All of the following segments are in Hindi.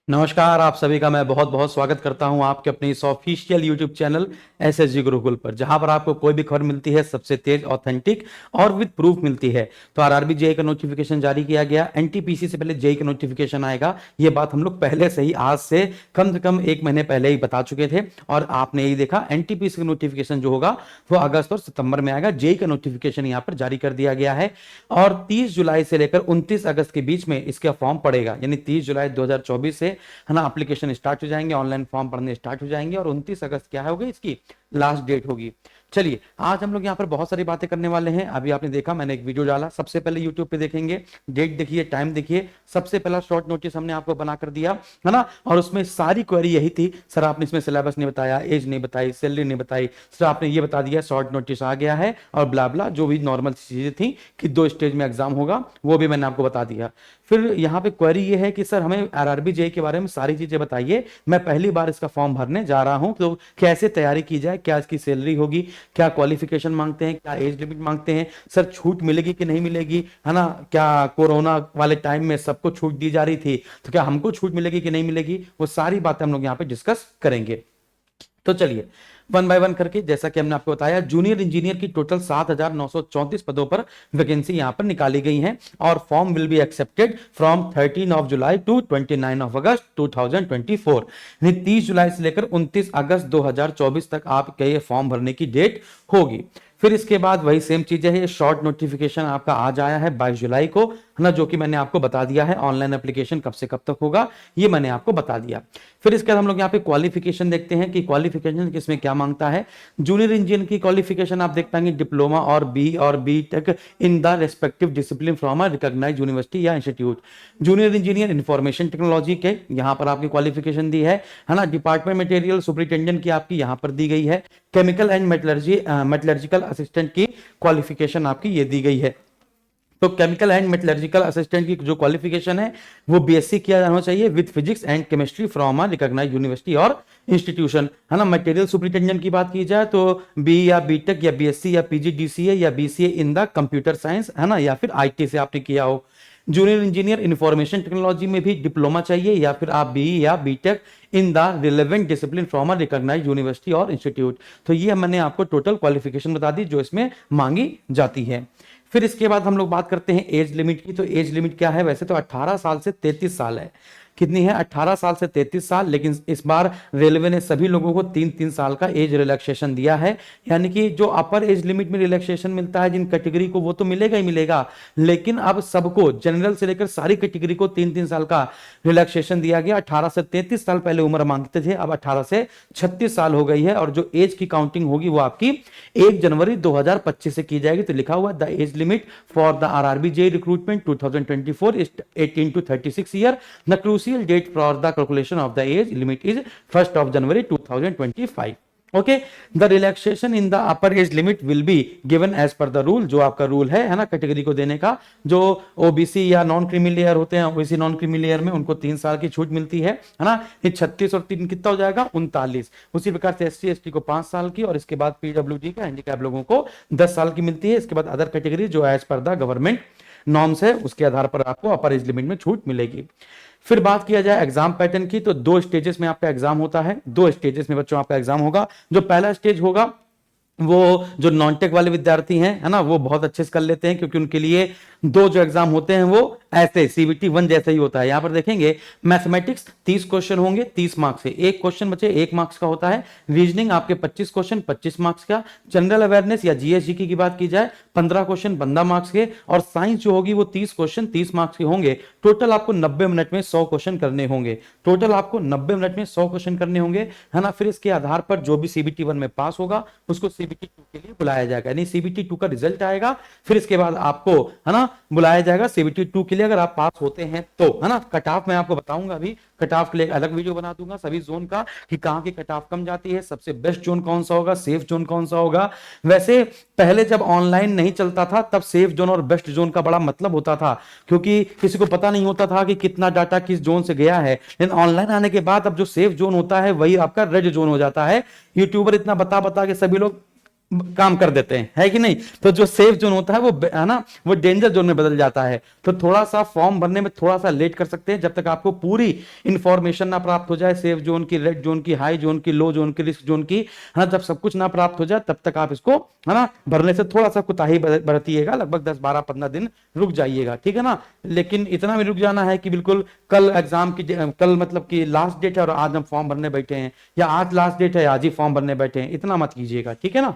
नमस्कार, आप सभी का मैं बहुत बहुत स्वागत करता हूं आपके अपने इस official YouTube channel SSG Gurukul पर, जहां पर आपको कोई भी खबर मिलती है सबसे तेज, ऑथेंटिक और विद प्रूफ मिलती है। तो आरआरबी जेई का नोटिफिकेशन जारी किया गया, एनटीपीसी से पहले जेई का नोटिफिकेशन आएगा। ये बात हम लोग पहले से ही, आज से कम 1 महीने पहले ही बता चुके थे और आपने यही देखा। एनटीपीसी का नोटिफिकेशन जो होगा वो अगस्त और सितंबर में आएगा। जेई का नोटिफिकेशन यहाँ पर जारी कर दिया गया है और 30 जुलाई से लेकर 29 अगस्त के बीच में इसका फॉर्म पड़ेगा। यानी 30 जुलाई 2024 से है ना एप्लीकेशन स्टार्ट हो जाएंगे, ऑनलाइन फॉर्म भरने स्टार्ट हो जाएंगे और 29 अगस्त क्या होगी इसकी लास्ट डेट होगी। चलिए, आज हम लोग यहाँ पर बहुत सारी बातें करने वाले हैं। अभी आपने देखा, मैंने एक वीडियो डाला, सबसे पहले यूट्यूब पे देखेंगे, डेट देखिए, टाइम देखिए। सबसे पहला शॉर्ट नोटिस हमने आपको बनाकर दिया है ना, और उसमें सारी क्वेरी यही थी, सर आपने इसमें सिलेबस नहीं बताया, एज नहीं बताई, सैलरी नहीं बताई, सर आपने ये बता दिया शॉर्ट नोटिस आ गया है और ब्ला ब्ला, जो भी नॉर्मल चीजें थी कि 2 स्टेज में एग्जाम होगा, वो भी मैंने आपको बता दिया। फिर यहाँ पे क्वेरी ये है कि सर हमें आरआरबी जेई के बारे में सारी चीजें बताइए, मैं पहली बार इसका फॉर्म भरने जा रहा हूं, तो कैसे तैयारी की जाए, क्या इसकी सैलरी होगी, क्या क्वालिफिकेशन मांगते हैं, क्या एज लिमिट मांगते हैं, सर छूट मिलेगी कि नहीं मिलेगी, है ना, क्या कोरोना वाले टाइम में सबको छूट दी जा रही थी, तो क्या हमको छूट मिलेगी कि नहीं मिलेगी, वो सारी बातें हम लोग यहाँ पे डिस्कस करेंगे। तो चलिए, वन बाय वन करके, जैसा कि हमने आपको बताया, जूनियर इंजीनियर की टोटल 7,934 पदों पर वैकेंसी यहां पर निकाली गई हैं और form will be accepted from 13 July to 29 August 2024। 30 जुलाई से लेकर 29 अगस्त 2024 तक आपके ये फॉर्म भरने की डेट होगी। फिर इसके बाद वही सेम चीजें है, शॉर्ट नोटिफिकेशन आपका आज आया है 22 जुलाई को, है ना, जो कि मैंने आपको बता दिया है। ऑनलाइन एप्लीकेशन कब से कब तक होगा ये मैंने आपको बता दिया। फिर इसके बाद हम लोग यहाँ पे क्वालिफिकेशन देखते हैं कि क्वालिफिकेशन किसमें क्या मांगता है। जूनियर इंजीनियर की क्वालिफिकेशन आप देख पाएंगे डिप्लोमा और B tech in the respective discipline from a recognised university या institute. Junior engineer information technology के यहाँ पर आपकी क्वालिफिकेशन दी है ना। डिपार्टमेंट मटेरियल सुपरिटेंडेंट की आपकी यहाँ पर दी गई है। केमिकल एंड मेटलर्जिकल असिस्टेंट की क्वालिफिकेशन आपकी ये दी गई है। तो केमिकल एंड मेटलर्जिकल असिस्टेंट की जो क्वालिफिकेशन है वो बीएससी किया जाना चाहिए with physics and chemistry from a recognised university और इंस्टीट्यूशन, है ना। मटेरियल सुपरिटेंडेंट की बात की जाए तो बी या बीटेक या बीएससी या पीजीडीसीए या BCA in the computer science, है ना, या फिर आईटी से आपने किया हो। जूनियर इंजीनियर इंफॉर्मेशन टेक्नोलॉजी में भी डिप्लोमा चाहिए या फिर आप बी या BTech in the relevant discipline from a recognised university और इंस्टीट्यूट। तो ये मैंने आपको टोटल क्वालिफिकेशन बता दी जो इसमें मांगी जाती है। फिर इसके बाद हम लोग बात करते हैं एज लिमिट की। तो एज लिमिट क्या है, वैसे तो 18 साल से 33 साल है। कितनी है, 18 साल से 33 साल, लेकिन इस बार रेलवे ने सभी लोगों को 3-3 साल का एज रिलैक्सेशन दिया है। यानी कि जो अपर एज लिमिट में रिलैक्सेशन मिलता है जिन कैटेगरी को, वो तो मिलेगा ही मिलेगा, लेकिन अब सबको, जनरल से लेकर सारी कैटेगरी को 3-3 साल का रिलैक्सेशन दिया गया। 18 से 33 साल पहले उम्र मांगते थे, अब 18 से 36 साल हो गई है और जो एज की काउंटिंग होगी वो आपकी 1 जनवरी 2025 से की जाएगी। तो लिखा हुआ the age limit for the RRB JE recruitment 2024 is 18 to 36 year. The crucial date for the calculation of the age limit is 1 January 2025। Okay, the relaxation in the upper age limit will be given as per the rule. जो आपका रूल है ना, कैटेगरी को देने का, जो ओबीसी या नॉन क्रीमी लेयर होते हैं, ओबीसी नॉन क्रीमी लेयर में उनको 3 साल की छूट मिलती है ना। ये 36 और 3 कितना हो जाएगा, 39। उसी प्रकार से एससी एसटी को 5 साल की और इसके बाद पीडब्ल्यूडी का हैंडीकैप लोगों को 10 साल की मिलती है। इसके बाद अदर कैटेगरी जो as per the government norms है उसके आधार पर आपको अपर एज लिमिट में छूट मिलेगी। फिर बात किया जाए एग्जाम पैटर्न की, तो 2 स्टेजेस में आपका एग्जाम होता है। 2 स्टेजेस में बच्चों आपका एग्जाम होगा। जो पहला स्टेज होगा वो जो नॉन टेक वाले विद्यार्थी हैं, है ना, वो बहुत अच्छे से कर लेते हैं क्योंकि उनके लिए 2 जो एग्जाम होते हैं वो ऐसे सीबीटी 1 जैसा ही होता है। यहां पर देखेंगे मैथमेटिक्स 30 क्वेश्चन होंगे 30 मार्क्स से, एक क्वेश्चन बचे 1 मार्क्स का होता है। रीजनिंग आपके 25 क्वेश्चन 25 मार्क्स का। जनरल अवेयरनेस या जीएसजीके की बात की जाए 15 क्वेश्चन 15 मार्क्स के। और साइंस जो होगी वो 30 क्वेश्चन 30 मार्क्स के होंगे। टोटल आपको 90 मिनट में 100 क्वेश्चन करने होंगे। टोटल आपको 90 मिनट में 100 क्वेश्चन करने होंगे, है ना। फिर इसके आधार पर जो भी सीबीटी 1 में पास होगा उसको सीबीटी 2 के लिए बुलाया जाएगा, यानी सीबीटी 2 का रिजल्ट आएगा, फिर इसके बाद आपको, है ना, बुलाया जाएगा सीबीटी 2 के लिए अगर आप पास होते हैं तो, है ना। कट ऑफ मैं आपको बताऊंगा, अभी कट ऑफ के लिए अलग वीडियो बना दूंगा सभी जोन का कि कहां की कट ऑफ कम जाती है, सबसे बेस्ट जोन कौन सा होगा, सेफ जोन कौन सा होगा। वैसे पहले जब ऑनलाइन नहीं चलता था तब सेफ जोन और बेस्ट जोन का बड़ा मतलब होता था, क्योंकि किसी को पता नहीं होता था कि कितना डाटा किस जोन से गया है। लेकिन ऑनलाइन आने के बाद अब जो सेफ जोन होता है वही आपका रेड जोन हो जाता है। यूट्यूबर इतना बता बता के सभी लोग काम कर देते हैं, है कि नहीं। तो जो सेफ जोन होता है वो है ना, वो डेंजर जोन में बदल जाता है। तो थोड़ा सा फॉर्म भरने में थोड़ा सा लेट कर सकते हैं, जब तक आपको पूरी इंफॉर्मेशन ना प्राप्त हो जाए, सेफ जोन की, रेड जोन की, हाई जोन की, लो जोन की, रिस्क जोन की, है ना। जब सब कुछ ना प्राप्त हो जाए तब तक आप इसको, है ना, भरने से थोड़ा सा कुताही बरतिएगा, लगभग 10 12 15 दिन रुक जाइएगा, ठीक है ना। लेकिन इतना भी रुक जाना है कि बिल्कुल कल एग्जाम की, कल मतलब कि लास्ट डेट है और आज हम फॉर्म भरने बैठे हैं, या आज लास्ट डेट है आज ही फॉर्म भरने बैठे हैं, इतना मत कीजिएगा, ठीक है ना।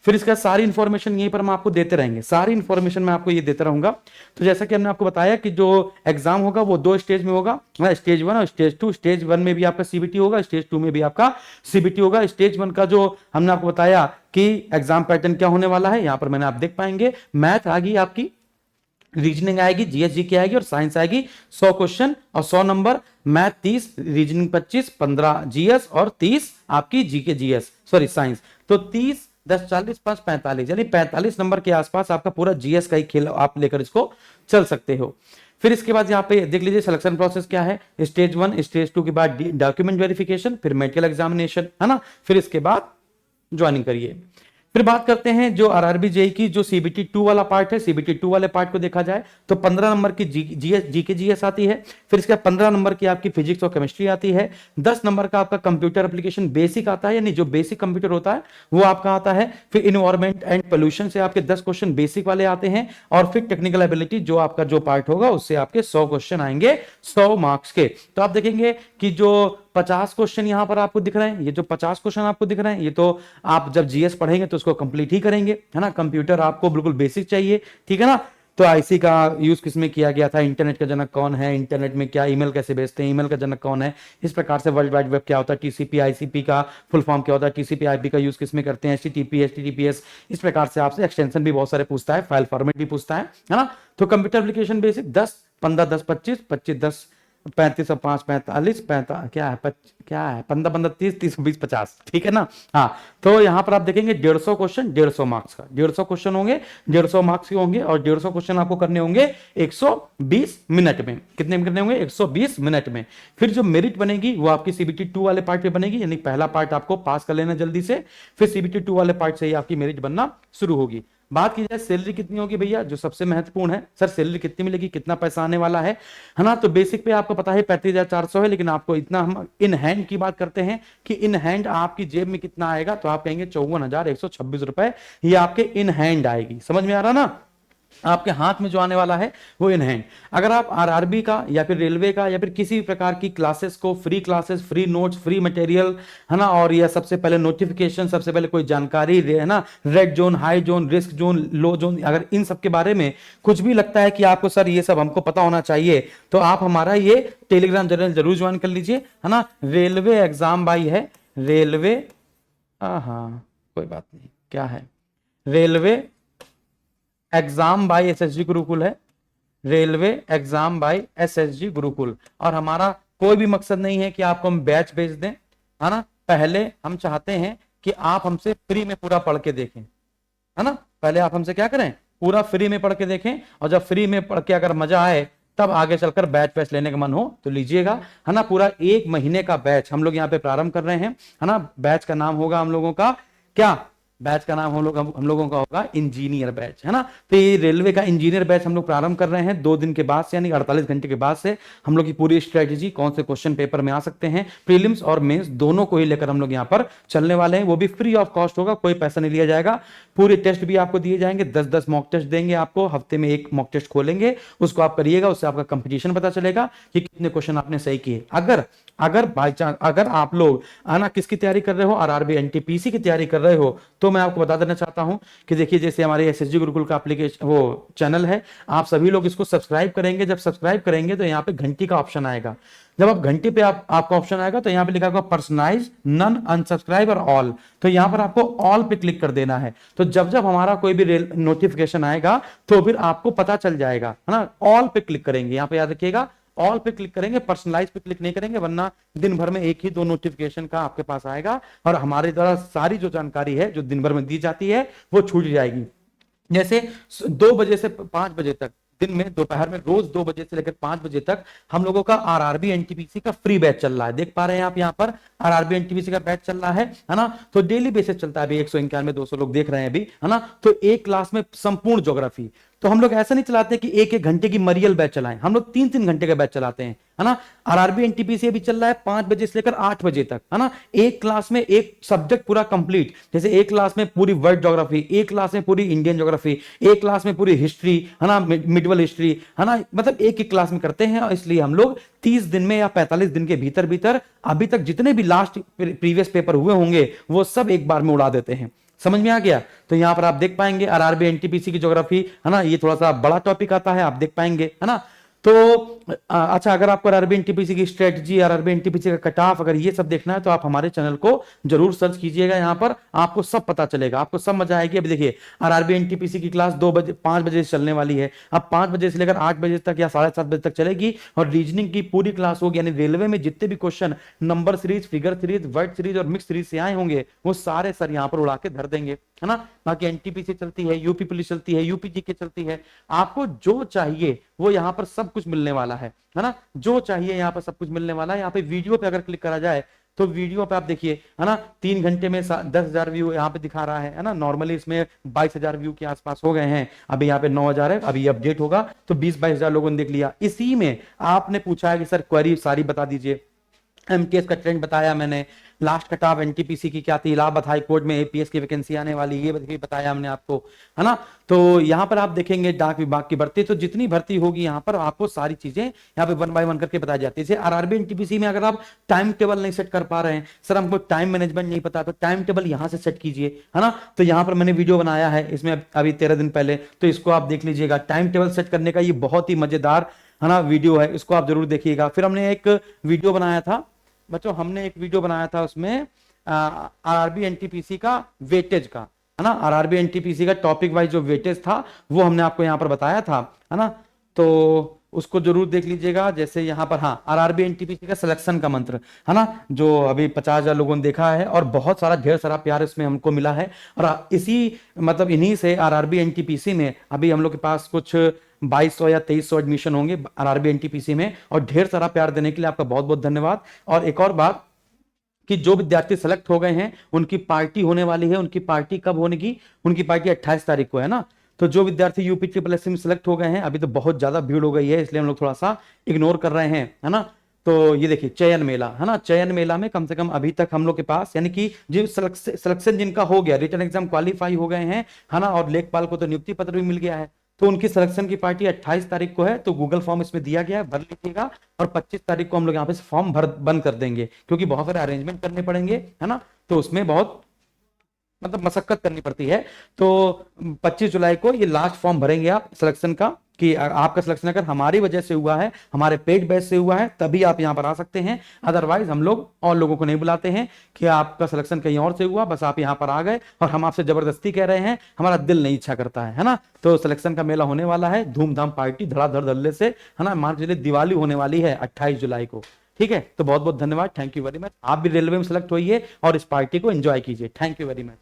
फिर इसका सारी इंफॉर्मेशन यहीं पर हम आपको देते रहेंगे, सारी इंफॉर्मेशन मैं आपको ये देता रहूंगा। तो जैसा कि हमने आपको बताया कि जो एग्जाम होगा वो 2 स्टेज में होगा, स्टेज 1 और स्टेज 2। स्टेज 1 में भी आपका सीबीटी होगा, स्टेज 2 में भी आपका सीबीटी होगा। स्टेज 1 का जो हमने आपको बताया कि एग्जाम पैटर्न क्या होने वाला है, यहां पर मैंने आप देख पाएंगे, मैथ आ गई आपकी, रीजनिंग आएगी, जीएस की आएगी, और साइंस आएगी 100 क्वेश्चन और 100 नंबर। मैथ 30, रीजनिंग 25, 15 जीएस और 30 आपकी जीके जीएस, सॉरी साइंस। तो 30 10 40 5 45, यानी 45 नंबर के आसपास आपका पूरा जीएस का ही खेल आप लेकर इसको चल सकते हो। फिर इसके बाद यहाँ पे देख लीजिए सिलेक्शन प्रोसेस क्या है। स्टेज 1 स्टेज 2 के बाद डॉक्यूमेंट वेरिफिकेशन, फिर मेडिकल एग्जामिनेशन, है ना, फिर इसके बाद ज्वाइनिंग करिए। फिर बात करते हैं जो आरआरबी जेई की जो सीबीटी 2 वाला पार्ट है। सीबीटी 2 वाले पार्ट को देखा जाए तो 15 नंबर की जीके जीएस आती है, फिर इसके 15 नंबर की आपकी फिजिक्स और केमिस्ट्री आती है, 10 नंबर का आपका कंप्यूटर एप्लीकेशन बेसिक आता है, यानी जो बेसिक कंप्यूटर होता है वो आपका आता है। फिर इन्वायरमेंट एंड पोल्यूशन से आपके 10 क्वेश्चन बेसिक वाले आते हैं, और फिर टेक्निकल एबिलिटी जो आपका जो पार्ट होगा उससे आपके 100 क्वेश्चन आएंगे 100 मार्क्स के। तो आप देखेंगे कि जो 50 क्वेश्चन यहां पर आपको दिख रहे हैं, ये जो 50 क्वेश्चन आपको दिख रहे हैं, ये तो आप जब जीएस पढ़ेंगे तो उसको कंप्लीट ही करेंगे, है ना। कंप्यूटर आपको बिल्कुल बेसिक चाहिए, ठीक है ना। तो आईसी का यूज किसमें किया गया था, इंटरनेट का जनक कौन है, इंटरनेट में क्या ईमेल कैसे भेजते हैं, ईमेल का जनक कौन है, इस प्रकार से वर्ल्ड वाइड वेब क्या होता है, टीसीपी आईसीपी का फुल फॉर्म क्या होता है, टीसीपी आईपी का यूज किसमें करते हैं, एचटीटीपी एचटीटीपीएस, इस प्रकार से आपसे एक्सटेंशन भी बहुत सारे पूछता है, फाइल फॉर्मेट भी पूछता है ना। तो कंप्यूटर एप्लीकेशन बेसिक 10 15 10 25 25 10 35 और 5 45 क्या है, क्या है 15 15 30 30 20 50, ठीक है ना। हाँ, तो यहां पर आप देखेंगे 150 क्वेश्चन 150 मार्क्स का, 150 क्वेश्चन होंगे 150 मार्क्स के होंगे, और 150 क्वेश्चन आपको करने होंगे 120 मिनट में। कितने में करने होंगे, 120 मिनट में। फिर जो मेरिट बनेगी वो आपकी सीबीटी 2 वाले पार्ट पे बनेगी, यानी पहला पार्ट आपको पास कर लेना जल्दी से, फिर सीबीटी 2 वाले पार्ट से ही आपकी मेरिट बनना शुरू होगी। बात की जाए सैलरी कितनी होगी भैया, जो सबसे महत्वपूर्ण है, सर सैलरी कितनी मिलेगी, कितना पैसा आने वाला है ना। तो बेसिक पे आपको पता है 35,400 है, लेकिन आपको इतना हम इन हैंड की बात करते हैं कि इन हैंड आपकी जेब में कितना आएगा, तो आप कहेंगे 54,126 रुपए, ये आपके इन हैंड आएगी। समझ में आ रहा ना, आपके हाथ में जो आने वाला है वो इन हैंड। अगर आप आरआरबी का या फिर रेलवे का या फिर किसी भी प्रकार की क्लासेस को, free classes, free notes, free material, है ना, और यह सबसे पहले नोटिफिकेशन, सबसे पहले कोई जानकारी, है ना, red zone, high zone, risk zone, low zone, अगर इन सब के बारे में कुछ भी लगता है कि आपको सर ये सब हमको पता होना चाहिए, तो आप हमारा ये टेलीग्राम चैनल जरूर ज्वाइन कर लीजिए, है ना। रेलवे एग्जाम बाई है, रेलवे, हाँ कोई बात नहीं, क्या है, railway exam by SSG Gurukul है, railway exam by SSG Gurukul. और हमारा कोई भी मकसद नहीं है कि आपको हम बैच भेज दें, है ना। पहले हम चाहते हैं कि आप हमसे फ्री में पूरा पढ़ के देखें, है ना। पहले आप हमसे क्या करें, पूरा फ्री में पढ़ के देखें, और जब फ्री में पढ़ के अगर मजा आए तब आगे चलकर बैच वैच लेने का मन हो तो लीजिएगा, है ना। पूरा 1 महीने का बैच हम लोग यहाँ पे प्रारंभ कर रहे हैं, है ना। बैच का नाम होगा हम लोगों का क्या, बैच का नाम हम लोगों का होगा इंजीनियर बैच, है ना। तो ये रेलवे का इंजीनियर बैच हम लोग प्रारंभ कर रहे हैं 2 दिन के बाद से, यानी 48 घंटे के बाद से हम लोग की पूरी स्ट्रेटेजी, कौन से क्वेश्चन पेपर में आ सकते हैं, प्रीलिम्स और मेंस दोनों को ही लेकर हम लोग यहाँ पर चलने वाले हैं। वो भी फ्री ऑफ कॉस्ट होगा, कोई पैसा नहीं लिया जाएगा। पूरे टेस्ट भी आपको दिए जाएंगे, 10-10 मॉक टेस्ट देंगे आपको, हफ्ते में 1 मॉक टेस्ट खोलेंगे, उसको आप करिएगा, उससे आपका कंपटीशन पता चलेगा कि कितने क्वेश्चन आपने सही किए। अगर बाई चांस अगर आप लोग आना किसकी तैयारी कर रहे हो, आरआरबी एनटीपीसी की तैयारी कर रहे हो, तो मैं आपको बता देना चाहता हूं कि देखिए जैसे हमारे एसएसजी गुरुकुल का एप्लीकेशन वो चैनल है, आप सभी लोग इसको सब्सक्राइब करेंगे। जब सब्सक्राइब करेंगे तो यहाँ पे घंटी का ऑप्शन आएगा, जब आप घंटी पे आपका ऑप्शन आएगा तो यहाँ पे लिखा होगा पर्सनलाइज, नन, अनसब्सक्राइब और ऑल। तो यहाँ पर आपको ऑल पे क्लिक कर देना है, तो जब जब हमारा कोई भी नोटिफिकेशन आएगा तो फिर आपको पता चल जाएगा, है ना। ऑल पे क्लिक करेंगे, यहाँ पे याद रखिएगा, ऑल पे क्लिक करेंगे, पर्सनलाइज पे क्लिक नहीं करेंगे, वरना दिन भर में 1 ही 2 नोटिफिकेशन का आपके पास आएगा, और हमारे द्वारा सारी जो जानकारी है जो दिन भर में दी जाती है वो छूट जाएगी। जैसे 2 बजे से 5 बजे तक दिन में दोपहर में रोज 2 बजे से लेकर 5 बजे तक हम लोगों का आरआरबी एनटीपीसी का फ्री बैच चल रहा है। देख पा रहे हैं आप यहाँ पर आरआरबी एनटीपीसी का बैच चल रहा है ना। तो डेली बेसिस चलता है, अभी 191 200 लोग देख रहे हैं अभी, है ना। तो एक क्लास में संपूर्ण ज्योग्राफी, तो हम लोग ऐसा नहीं चलाते कि एक एक घंटे की मरियल बैच चलाएं, हम लोग 3 3 घंटे का बैच चलाते हैं, है ना। आरआरबी एनटीपीसी अभी चल रहा है 5 बजे से लेकर 8 बजे तक, है ना। एक क्लास में एक सब्जेक्ट पूरा कंप्लीट, जैसे एक क्लास में पूरी वर्ल्ड ज्योग्राफी, एक क्लास में पूरी इंडियन ज्योग्राफी, एक क्लास में पूरी हिस्ट्री, है ना, मिडवल हिस्ट्री, है ना, मतलब एक एक क्लास में करते हैं। और इसलिए हम लोग 30 दिन में या 45 दिन के भीतर भीतर अभी तक जितने भी लास्ट प्रीवियस पेपर हुए होंगे वो सब एक बार में उड़ा देते हैं। समझ में आ गया। तो यहां पर आप देख पाएंगे आरआरबी एनटीपीसी की ज्योग्राफी, है ना, ये थोड़ा सा बड़ा टॉपिक आता है, आप देख पाएंगे, है ना। तो अच्छा, अगर आपको आरआरबी एनटीपीसी की स्ट्रेटजी, आरआरबी एनटीपीसी का कट ऑफ, अगर ये सब देखना है तो आप हमारे चैनल को जरूर सर्च कीजिएगा, यहां पर आपको सब पता चलेगा, आपको सब मजा आएगी। अभी देखिए आरआरबी एनटीपीसी की क्लास 5 बजे से चलने वाली है, अब 5 बजे से लेकर 8 बजे तक या 7:30 बजे तक चलेगी, और रीजनिंग की पूरी क्लास होगी, यानी रेलवे में जितने भी question number series, figure series, word series और मिक्स सीरीज से आए होंगे वो सारे सर यहां पर उड़ा के धर देंगे, है ना। बाकी एनटीपीसी चलती है, यूपी पुलिस चलती है, यूपी जीके चलती है, आपको जो चाहिए वो यहाँ पर सब कुछ मिलने वाला है ना। जो चाहिए यहाँ पर सब कुछ मिलने वाला है। यहाँ पे वीडियो पे अगर क्लिक करा जाए तो वीडियो पे आप देखिए, है ना, 3 घंटे में 10,000 व्यू यहाँ पे दिखा रहा है ना। नॉर्मली इसमें 22,000 व्यू के आसपास हो गए हैं, अभी यहाँ पे 9,000 है, अभी अपडेट होगा तो 20-22,000 लोगों ने देख लिया। इसी में आपने पूछा है कि सर क्वेरी सारी बता दीजिए, एमटीएस का ट्रेंड बताया मैंने, लास्ट कट ऑफ एनटीपीसी की क्या थी, इलाहाबाद हाई कोर्ट में एपीएस की वैकेंसी आने वाली, ये बताया हमने आपको, है ना। तो यहाँ पर आप देखेंगे डाक विभाग की भर्ती, तो जितनी भर्ती होगी यहाँ पर आपको सारी चीजें यहाँ पे 1 बाय 1 करके बताई जाती है। जैसे आरआरबी एनटीपीसी में अगर आप टाइम टेबल नहीं सेट कर पा रहे हैं, सर हमको टाइम मैनेजमेंट नहीं पता, तो टाइम टेबल यहाँ से सेट कीजिए, है ना। तो यहाँ पर मैंने वीडियो बनाया है इसमें अभी 13 दिन पहले, तो इसको आप देख लीजिएगा। टाइम टेबल सेट करने का ये बहुत ही मजेदार, है ना, वीडियो है, इसको आप जरूर देखिएगा। फिर हमने एक वीडियो बनाया था बच्चों, हमने एक वीडियो बनाया था उसमें आरआरबी एनटीपीसी का वेटेज का, है ना। आरआरबी एनटीपीसी का टॉपिक वाइज जो वेटेज था वो हमने आपको यहाँ पर बताया था, है ना। तो उसको जरूर देख लीजिएगा। जैसे यहाँ पर हाँ, आरआरबी एनटीपीसी का सिलेक्शन का मंत्र, है ना, जो अभी 50,000 लोगों ने देखा है और बहुत सारा ढेर सारा प्यार इसमें हमको मिला है। और इसी मतलब इन्हीं से आरआरबी एनटीपीसी में अभी हम लोग के पास कुछ 2200 या 2300 एडमिशन होंगे आरआरबी एनटीपीसी में, और ढेर सारा प्यार देने के लिए आपका बहुत बहुत धन्यवाद। और एक और बात कि जो विद्यार्थी सेलेक्ट हो गए हैं उनकी पार्टी होने वाली है। उनकी पार्टी कब होने की, उनकी पार्टी 28 तारीख को है ना। तो जो विद्यार्थी यूपी ट्रिपल एससी में सेलेक्ट हो गए हैं, अभी तो बहुत ज्यादा भीड़ हो गई है इसलिए हम लोग थोड़ा सा इग्नोर कर रहे हैं, है ना। तो ये देखिए चयन मेला, है ना, चयन मेला में कम से कम अभी तक हम लोग के पास, यानी कि जो सिलेक्शन जिनका हो गया, रिटन एग्जाम क्वालिफाई हो गए हैं, है ना, और लेखपाल को तो नियुक्ति पत्र भी मिल गया है, तो उनकी सिलेक्शन की पार्टी 28 तारीख को है। तो गूगल फॉर्म इसमें दिया गया है, भर लीजिएगा। और 25 तारीख को हम लोग यहाँ पे फॉर्म बंद कर देंगे, क्योंकि बहुत सारे अरेंजमेंट करने पड़ेंगे, है ना। तो उसमें बहुत मतलब मशक्कत करनी पड़ती है। तो 25 जुलाई को ये लास्ट फॉर्म भरेंगे आप सिलेक्शन का, कि आपका सिलेक्शन अगर हमारी वजह से हुआ है, हमारे पेड बैच से हुआ है, तभी आप यहां पर आ सकते हैं। अदरवाइज हम लोग और लोगों को नहीं बुलाते हैं कि आपका सिलेक्शन कहीं और से हुआ, बस आप यहां पर आ गए और हम आपसे जबरदस्ती कह रहे हैं, हमारा दिल नहीं इच्छा करता है ना। तो सिलेक्शन का मेला होने वाला है, धूमधाम पार्टी धड़ाधड़ धल्ले से, है ना। मान लीजिए दिवाली होने वाली है 28 जुलाई को, ठीक है। तो बहुत बहुत धन्यवाद, थैंक यू वेरी मच। आप भी रेलवे में सिलेक्ट होइए और इस पार्टी को एंजॉय कीजिए। Thank you very much.